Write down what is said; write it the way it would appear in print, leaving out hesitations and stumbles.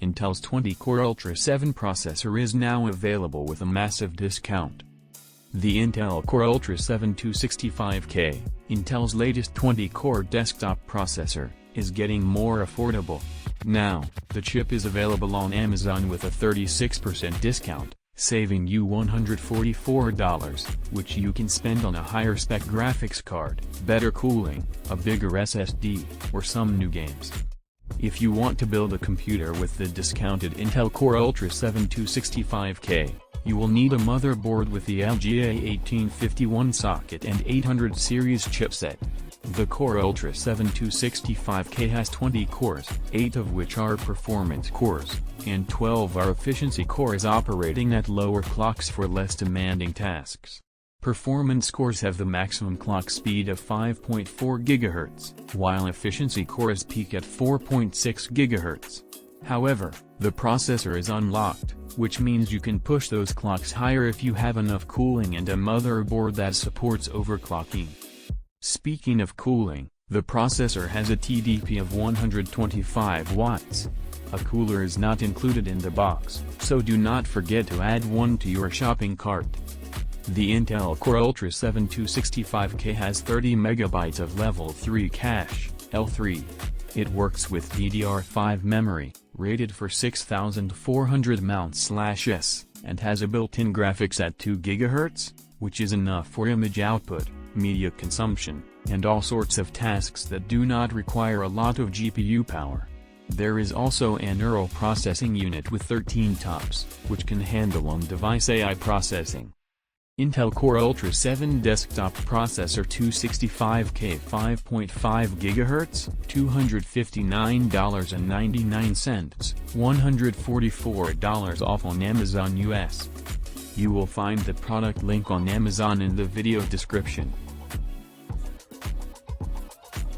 Intel's 20-core Ultra 7 processor is now available with a massive discount. The Intel Core Ultra 7 265K, Intel's latest 20-core desktop processor, is getting more affordable. Now, the chip is available on Amazon with a 36% discount, saving you $144, which you can spend on a higher-spec graphics card, better cooling, a bigger SSD, or some new games. If you want to build a computer with the discounted Intel Core Ultra 7 265K, you will need a motherboard with the LGA 1851 socket and 800 series chipset. The Core Ultra 7 265K has 20 cores, 8 of which are performance cores, and 12 are efficiency cores operating at lower clocks for less demanding tasks. Performance cores have the maximum clock speed of 5.4 GHz, while efficiency cores peak at 4.6 GHz. However, the processor is unlocked, which means you can push those clocks higher if you have enough cooling and a motherboard that supports overclocking. Speaking of cooling, the processor has a TDP of 125 watts. A cooler is not included in the box, so do not forget to add one to your shopping cart. The Intel Core Ultra 7 265K has 30 MB of Level 3 cache, L3. It works with DDR5 memory, rated for 6400 mount/s, and has a built-in graphics at 2 GHz, which is enough for image output, media consumption, and all sorts of tasks that do not require a lot of GPU power. There is also a neural processing unit with 13 TOPS, which can handle on-device AI processing. Intel Core Ultra 7 Desktop Processor 265K 5.5 GHz, $259.99, $144 off on Amazon US. You will find the product link on Amazon in the video description.